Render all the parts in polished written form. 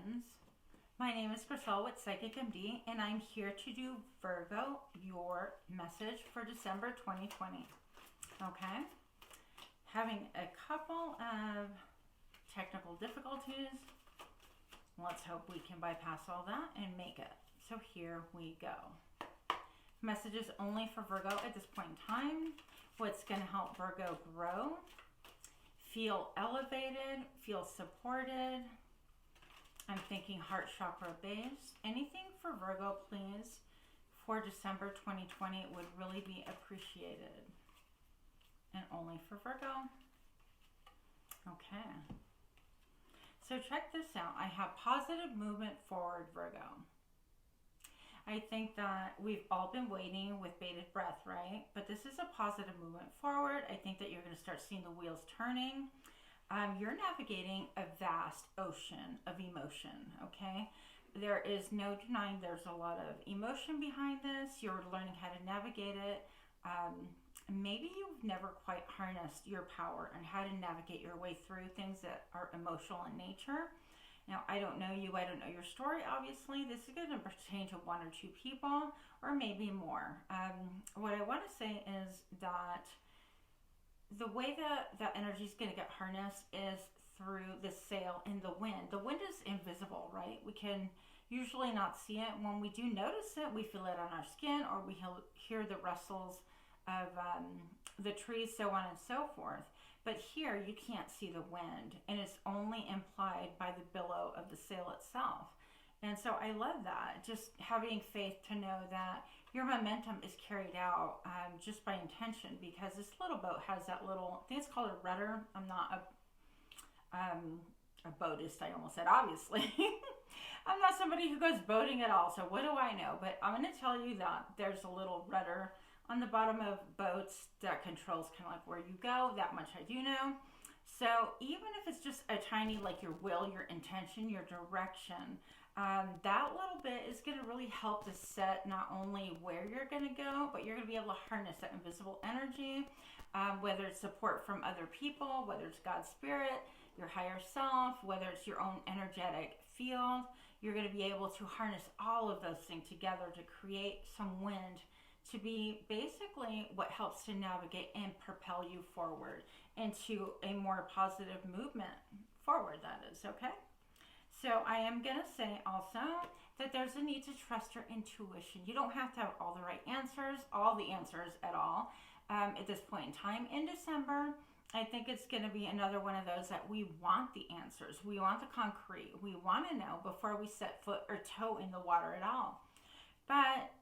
friends. My name is Griselle with Psychic MD, and I'm here to do Virgo, your message for December 2020. Okay? Having a couple of technical difficulties. Let's hope we can bypass all that and make it. So here we go. Messages only for Virgo at this point in time. What's going to help Virgo grow? Feel elevated, feel supported. I'm thinking heart chakra base. Anything for Virgo, please, for December 2020 would really be appreciated. And only for Virgo. Okay. So check this out. I have positive movement forward, Virgo. I think that we've all been waiting with bated breath, right? But this is a positive movement forward. I think that you're going to start seeing the wheels turning. You're navigating a vast ocean of emotion, okay? There is no denying there's a lot of emotion behind this. You're learning how to navigate it. Maybe you've never quite harnessed your power and how to navigate your way through things that are emotional in nature. Now, I don't know you, I don't know your story, obviously. This is going to pertain to one or two people, or maybe more. What I want to say is that the way that the energy is going to get harnessed is through the sail in the wind. The wind is invisible, right? We can usually not see it. When we do notice it, we feel it on our skin, or we hear the rustles of the trees, so on and so forth. But here you can't see the wind, and it's only implied by the billow of the sail itself. And so I love that, just having faith to know that your momentum is carried out just by intention, because this little boat has that little, I think it's called a rudder. I'm not a boatist, I almost said, obviously. I'm not somebody who goes boating at all, so what do I know? But I'm going to tell you that there's a little rudder on the bottom of boats that controls kind of like where you go. That much I do know. So even if it's just a tiny, like your will, your intention, your direction, that little bit is going to really help to set not only where you're going to go, but you're going to be able to harness that invisible energy, whether it's support from other people, whether it's God's spirit, your higher self, whether it's your own energetic field. You're going to be able to harness all of those things together to create some wind, to be basically what helps to navigate and propel you forward into a more positive movement forward, that is, okay? So I am going to say also that there's a need to trust your intuition. You don't have to have all the right answers, all the answers at all at this point in time. In December, I think it's going to be another one of those that we want the answers. We want the concrete. We want to know before we set foot or toe in the water at all. But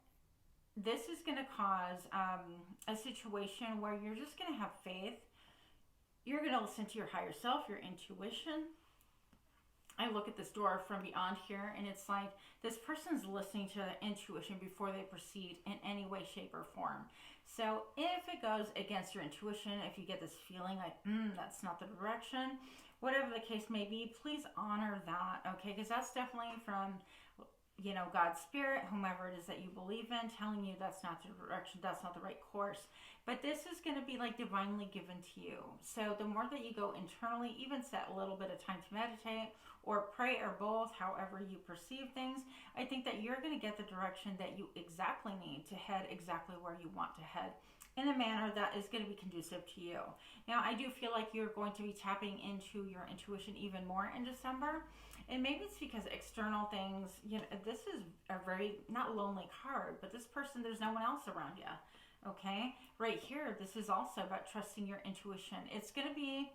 this is going to cause a situation where you're just going to have faith. You're going to listen to your higher self, your intuition. I look at this door from beyond here, and it's like this person's listening to the intuition before they proceed in any way, shape, or form. So if it goes against your intuition, if you get this feeling like, that's not the direction, whatever the case may be, please honor that, okay? Because that's definitely from, God's spirit, whomever it is that you believe in, telling you that's not the direction, that's not the right course. But this is going to be like divinely given to you. So the more that you go internally, even set a little bit of time to meditate or pray or both, however you perceive things, I think that you're going to get the direction that you exactly need to head exactly where you want to head in a manner that is going to be conducive to you. Now, I do feel like you're going to be tapping into your intuition even more in December. And maybe it's because external things, this is a very, not lonely card, but this person, there's no one else around you, okay? Right here, this is also about trusting your intuition. It's going to be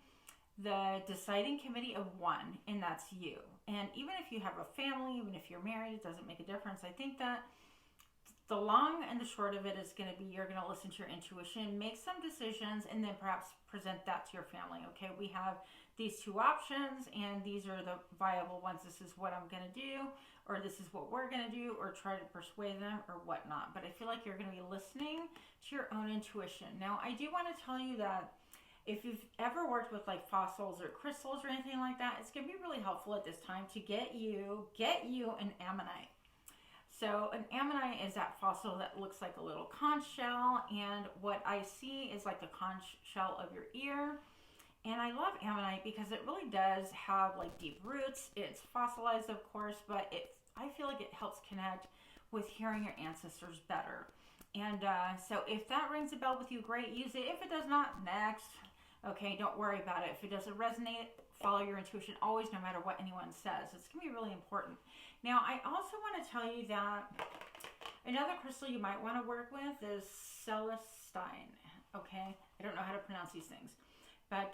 the deciding committee of one, and that's you. And even if you have a family, even if you're married, it doesn't make a difference. I think that the long and the short of it is going to be you're going to listen to your intuition, make some decisions, and then perhaps present that to your family, okay? We have these two options, and these are the viable ones. This is what I'm going to do, or this is what we're going to do, or try to persuade them, or whatnot. But I feel like you're going to be listening to your own intuition. Now, I do want to tell you that if you've ever worked with like fossils or crystals or anything like that, it's going to be really helpful at this time to get you an ammonite. So an ammonite is that fossil that looks like a little conch shell, and what I see is like the conch shell of your ear. And I love ammonite because it really does have like deep roots. It's fossilized, of course, but I feel like it helps connect with hearing your ancestors better. And so if that rings a bell with you, great, use it. If it does not, next. Okay, don't worry about it. If it doesn't resonate, follow your intuition always, no matter what anyone says. It's going to be really important. Now, I also want to tell you that another crystal you might want to work with is Celestine. Okay, I don't know how to pronounce these things, but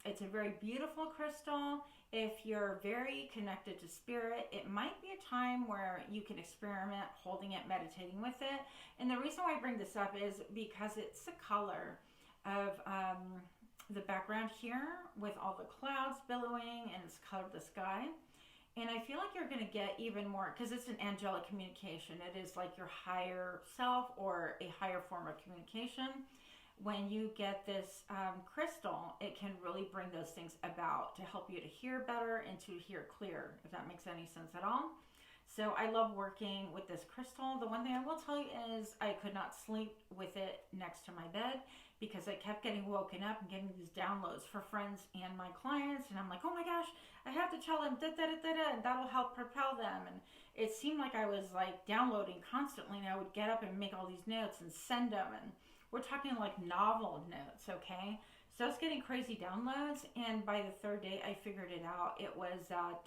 it's a very beautiful crystal. If you're very connected to spirit, it might be a time where you can experiment holding it, meditating with it. And the reason why I bring this up is because it's the color of the background here with all the clouds billowing, and it's the color of the sky. And I feel like you're going to get even more, because it's an angelic communication. It is like your higher self or a higher form of communication. When you get this crystal, it can really bring those things about to help you to hear better and to hear clear, if that makes any sense at all. So I love working with this crystal. The one thing I will tell you is I could not sleep with it next to my bed because I kept getting woken up and getting these downloads for friends and my clients. And I'm like, oh my gosh, I have to tell them and that'll help propel them. And it seemed like I was like downloading constantly, and I would get up and make all these notes and send them. And we're talking like novel notes, okay? So I was getting crazy downloads, and by the third day, I figured it out. It was that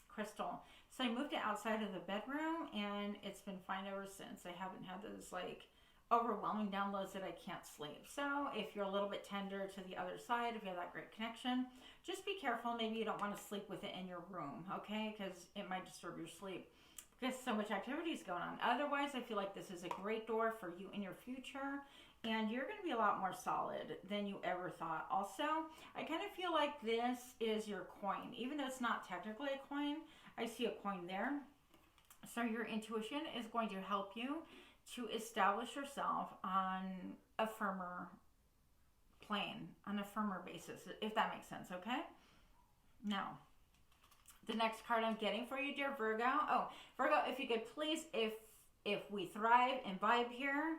crystal. So I moved it outside of the bedroom, and it's been fine ever since. I haven't had those like overwhelming downloads that I can't sleep. So if you're a little bit tender to the other side, if you have that great connection, just be careful. Maybe you don't want to sleep with it in your room, okay? Because it might disturb your sleep because so much activity is going on. Otherwise, I feel like this is a great door for you in your future, and you're going to be a lot more solid than you ever thought. Also, I kind of feel like this is your coin. Even though it's not technically a coin, I see a coin there. So your intuition is going to help you to establish yourself on a firmer plane, on a firmer basis, if that makes sense, okay? Now, the next card I'm getting for you, dear Virgo. Oh, Virgo, if you could please, if we thrive and vibe here,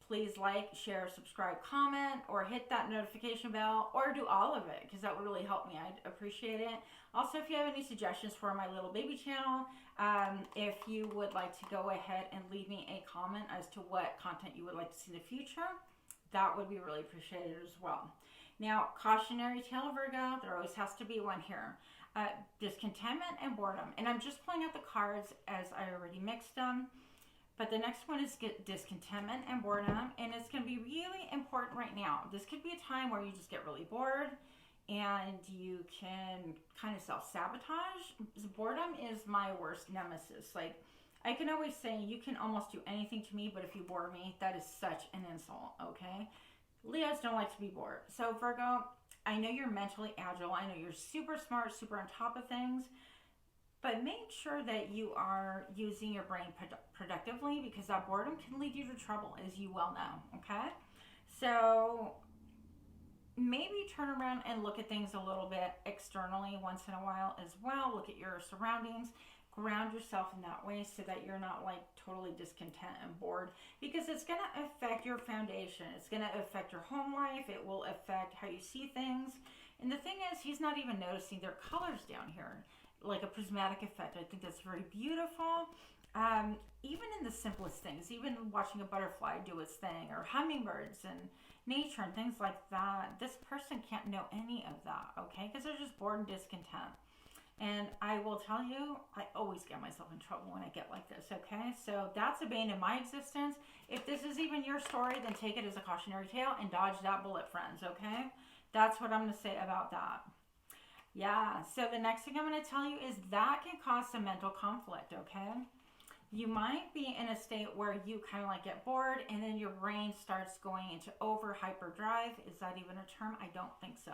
please like, share, subscribe, comment, or hit that notification bell, or do all of it, because that would really help me. I'd appreciate it. Also, if you have any suggestions for my little baby channel, if you would like to go ahead and leave me a comment as to what content you would like to see in the future, that would be really appreciated as well. Now, cautionary tale, Virgo, there always has to be one here. Discontentment and boredom. And I'm just pulling out the cards as I already mixed them. But the next one is discontentment and boredom, and it's going to be really important right now. This could be a time where you just get really bored and you can kind of self-sabotage. Boredom is my worst nemesis. Like, I can always say you can almost do anything to me, but if you bore me, that is such an insult, okay? Leos don't like to be bored. So Virgo, I know you're mentally agile. I know you're super smart, super on top of things. But make sure that you are using your brain productively, because that boredom can lead you to trouble, as you well know, okay? So maybe turn around and look at things a little bit externally once in a while as well. Look at your surroundings. Ground yourself in that way so that you're not like totally discontent and bored, because it's going to affect your foundation. It's going to affect your home life. It will affect how you see things. And the thing is, he's not even noticing their colors down here, like a prismatic effect. I think that's very beautiful. Even in the simplest things, even watching a butterfly do its thing, or hummingbirds and nature and things like that, this person can't know any of that, okay? Because they're just bored and discontent. And I will tell you, I always get myself in trouble when I get like this, okay? So that's a bane in my existence. If this is even your story, then take it as a cautionary tale and dodge that bullet, friends, okay? That's what I'm going to say about that. Yeah, so the next thing I'm going to tell you is that can cause some mental conflict, okay? You might be in a state where you kind of like get bored, and then your brain starts going into over hyperdrive. Is that even a term? I don't think so.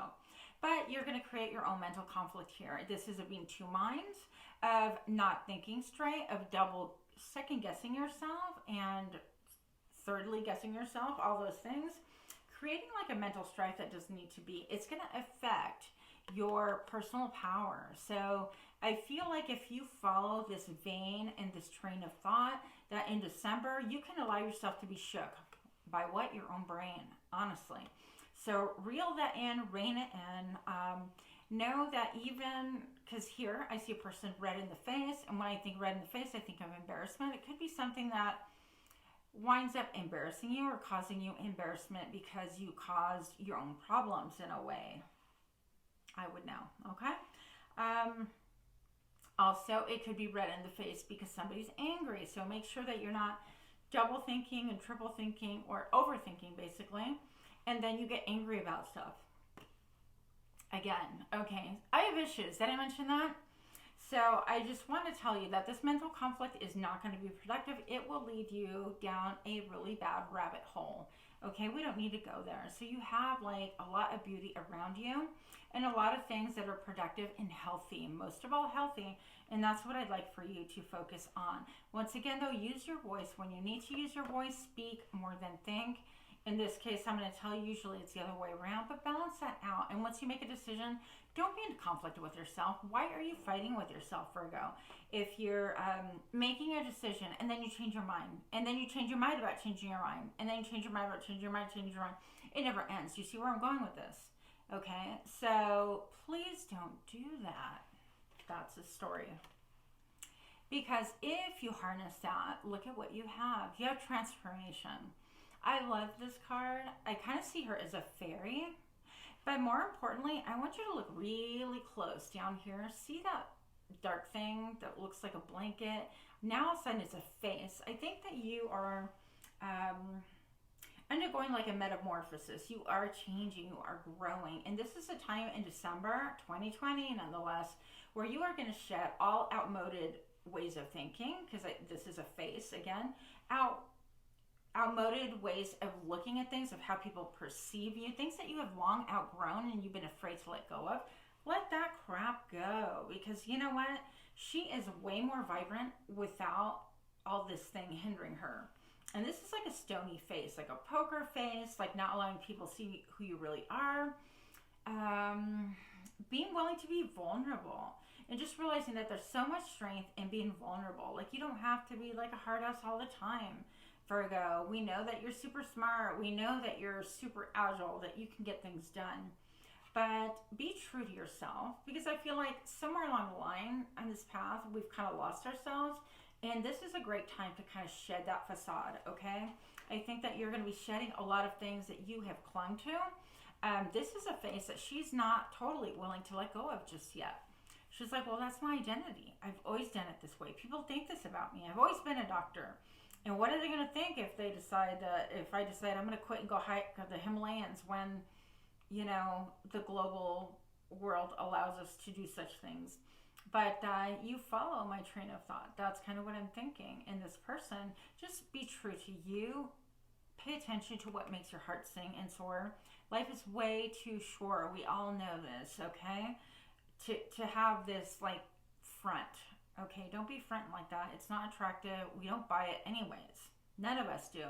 But you're going to create your own mental conflict here. This is of being two minds, of not thinking straight, of double second guessing yourself, and thirdly guessing yourself, all those things. Creating like a mental strife that doesn't need to be. It's going to affect your personal power. So I feel like if you follow this vein and this train of thought, that in December you can allow yourself to be shook by what? Your own brain, honestly. So reel that in, rein it in. Know that even, because here I see a person red in the face, and when I think red in the face, I think of embarrassment. It could be something that winds up embarrassing you or causing you embarrassment because you caused your own problems in a way. I would know, okay? Also, it could be red in the face because somebody's angry. So make sure that you're not double thinking and triple thinking or overthinking, basically. And then you get angry about stuff. Again, okay, I have issues. Did I mention that? So I just want to tell you that this mental conflict is not going to be productive. It will lead you down a really bad rabbit hole. Okay, we don't need to go there. So you have like a lot of beauty around you and a lot of things that are productive and healthy, most of all healthy. And that's what I'd like for you to focus on. Once again, though, use your voice. When you need to use your voice, speak more than think. In this case, I'm going to tell you, usually it's the other way around, but balance that out. And once you make a decision, don't be in conflict with yourself. Why are you fighting with yourself, Virgo? If you're making a decision and then you change your mind, and then you change your mind about changing your mind, and then you change your mind about changing your mind, it never ends. You see where I'm going with this? Okay, so please don't do that. That's the story. Because if you harness that, look at what you have. You have transformation. I love this card. I kind of see her as a fairy. But more importantly, I want you to look really close down here. See that dark thing that looks like a blanket? Now all of a sudden it's a face. I think that you are undergoing like a metamorphosis. You are changing. You are growing. And this is a time in December 2020, nonetheless, where you are going to shed all outmoded ways of thinking, because this is a face again, outmoded ways of looking at things, of how people perceive you, things that you have long outgrown and you've been afraid to let go of. Let that crap go, because you know what? She is way more vibrant without all this thing hindering her. And this is like a stony face, like a poker face, like not allowing people to see who you really are. Being willing to be vulnerable and just realizing that there's so much strength in being vulnerable. Like you don't have to be like a hard ass all the time. Virgo, we know that you're super smart. We know that you're super agile, that you can get things done. But be true to yourself, because I feel like somewhere along the line on this path, we've kind of lost ourselves. And this is a great time to kind of shed that facade, okay? I think that you're going to be shedding a lot of things that you have clung to. This is a face that she's not totally willing to let go of just yet. She's like, well, that's my identity. I've always done it this way. People think this about me. I've always been a doctor. And what are they going to think if they decide if I decide I'm going to quit and go hike the Himalayas when, you know, the global world allows us to do such things? But you follow my train of thought. That's kind of what I'm thinking. And this person, just be true to you. Pay attention to what makes your heart sing and soar. Life is way too short. We all know this, okay? To have this like front. Okay, don't be fronting like that. It's not attractive. We don't buy it anyways. None of us do.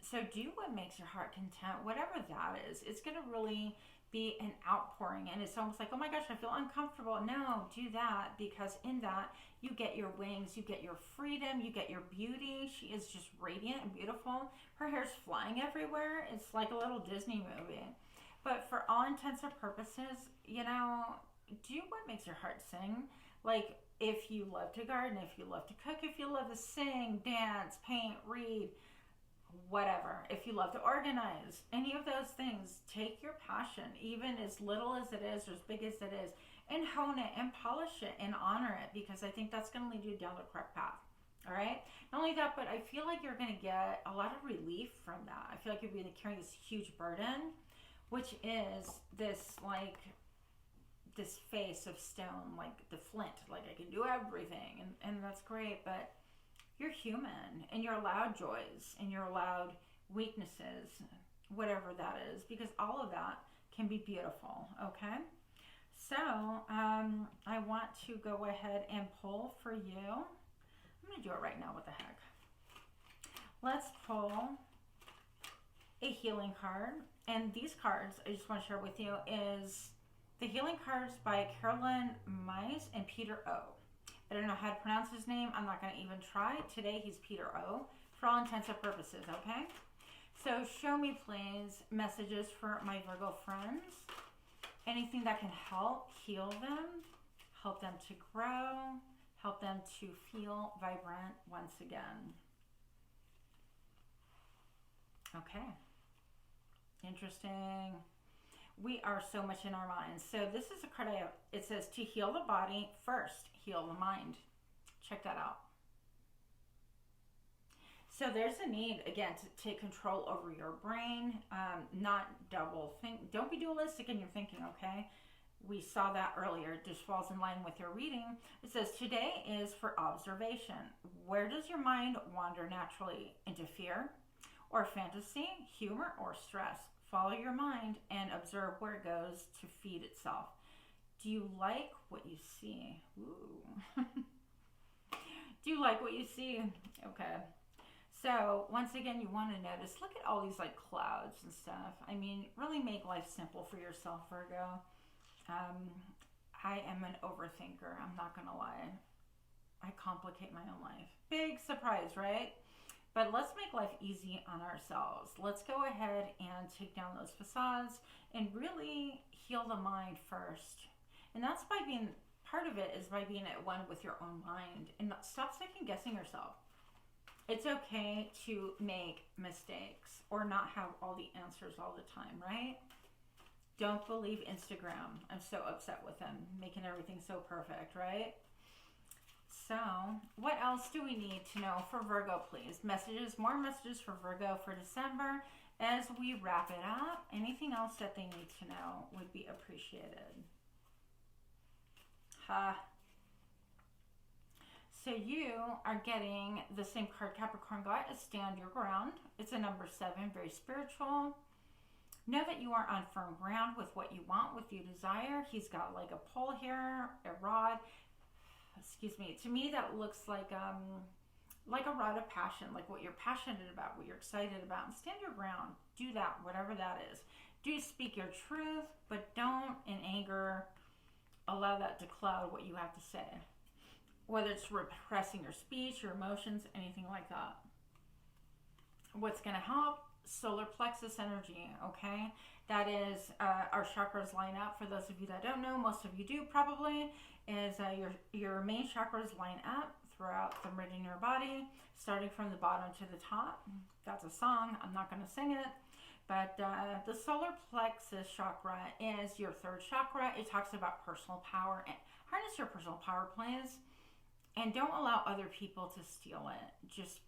So do what makes your heart content, whatever that is. It's going to really be an outpouring. And it's almost like, oh my gosh, I feel uncomfortable. No, do that, because in that, you get your wings, you get your freedom, you get your beauty. She is just radiant and beautiful. Her hair's flying everywhere. It's like a little Disney movie. But for all intents and purposes, you know, do what makes your heart sing. Like, if you love to garden, if you love to cook, if you love to sing, dance, paint, read, whatever. If you love to organize, any of those things, take your passion, even as little as it is or as big as it is, and hone it and polish it and honor it, because I think that's going to lead you down the correct path. All right? Not only that, but I feel like you're going to get a lot of relief from that. I feel like you're going to be carrying this huge burden, which is this, like, this face of stone, like the flint, like I can do everything, and that's great, but you're human, and you're allowed joys, and you're allowed weaknesses, whatever that is, because all of that can be beautiful, okay? So, I want to go ahead and pull for you. I'm going to do it right now, what the heck. Let's pull a healing card, and these cards, I just want to share with you, is the healing cards by Carolyn Mize and Peter O. I don't know how to pronounce his name. I'm not going to even try. Today he's Peter O. For all intents and purposes, okay? So show me, please, messages for my Virgo friends. Anything that can help heal them, help them to grow, help them to feel vibrant once again. Okay. Interesting. We are so much in our minds. So this is a card I have. It says to heal the body first, heal the mind. Check that out. So there's a need, again, to take control over your brain, not double think. Don't be dualistic in your thinking, okay? We saw that earlier. It just falls in line with your reading. It says, today is for observation. Where does your mind wander naturally? Into fear or fantasy, humor or stress? Follow your mind and observe where it goes to feed itself. Do you like what you see? Ooh. Do you like what you see? Okay. So once again, you want to notice, look at all these like clouds and stuff. I mean, really make life simple for yourself, Virgo. I am an overthinker. I'm not going to lie. I complicate my own life. Big surprise, right? But let's make life easy on ourselves. Let's go ahead and take down those facades and really heal the mind first. And that's by being, part of it is by being at one with your own mind and stop second guessing yourself. It's okay to make mistakes or not have all the answers all the time, right? Don't believe Instagram. I'm so upset with them making everything so perfect, right? So, what else do we need to know for Virgo, please? Messages, more messages for Virgo for December as we wrap it up. Anything else that they need to know would be appreciated. So you are getting the same card Capricorn got as Stand Your Ground. It's a number 7, very spiritual. Know that you are on firm ground with what you want, what you desire. He's got like a pole here, a rod. Excuse me. To me, that looks like a rod of passion, like what you're passionate about, what you're excited about. And stand your ground. Do that, whatever that is. Do speak your truth, but don't, in anger, allow that to cloud what you have to say. Whether it's repressing your speech, your emotions, anything like that. What's going to help? Solar plexus energy, okay? That is our chakras line up. For those of you that don't know, most of you do probably, is your main chakras line up throughout the meridian in your body, starting from the bottom to the top. That's a song. I'm not going to sing it. But the solar plexus chakra is your third chakra. It talks about personal power. And harness your personal power, please. And don't allow other people to steal it. Just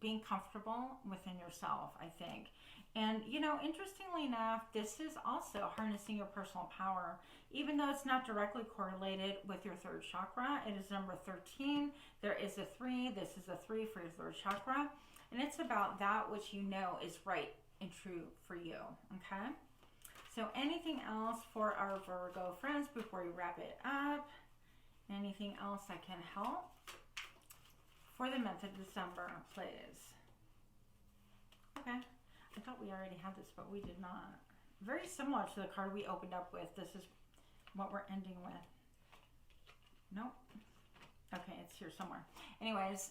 being comfortable within yourself, I think. And, you know, interestingly enough, this is also harnessing your personal power. Even though it's not directly correlated with your third chakra, it is number 13. There is a 3. This is a 3 for your third chakra. And it's about that which you know is right and true for you, okay? So anything else for our Virgo friends before we wrap it up? Anything else that can help for the month of December, please? Okay. I thought we already had this, but we did not. Very similar to the card we opened up with. This is what we're ending with. Nope. Okay, it's here somewhere. Anyways,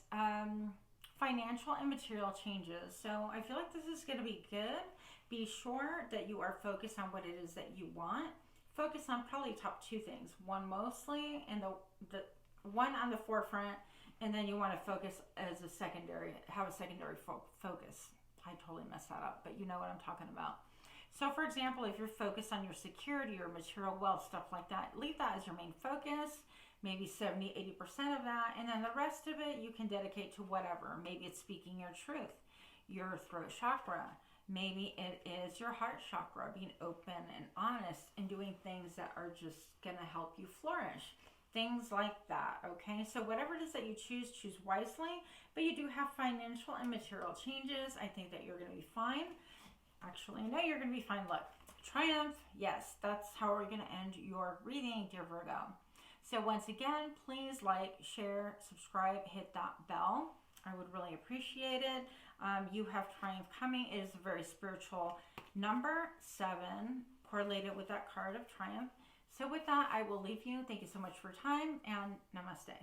financial and material changes. So I feel like this is going to be good. Be sure that you are focused on what it is that you want. Focus on probably top 2 things. One mostly, and the one on the forefront, and then you want to focus as a secondary, have a secondary focus. I totally messed that up, but you know what I'm talking about. So for example, if you're focused on your security or material wealth, stuff like that, leave that as your main focus, maybe 70, 80% of that, and then the rest of it you can dedicate to whatever. Maybe it's speaking your truth, your throat chakra. Maybe it is your heart chakra, being open and honest and doing things that are just going to help you flourish. Things like that, okay? So whatever it is that you choose wisely, but you do have financial and material changes. I think that you're going to be fine. Actually, no, you're going to be fine. Look, triumph, yes, that's how we're going to end your reading, dear Virgo. So once again, please like, share, subscribe, hit that bell. I would really appreciate it. You have triumph coming. It is a very spiritual number, 7, correlated with that card of triumph. So with that, I will leave you. Thank you so much for your time, and namaste.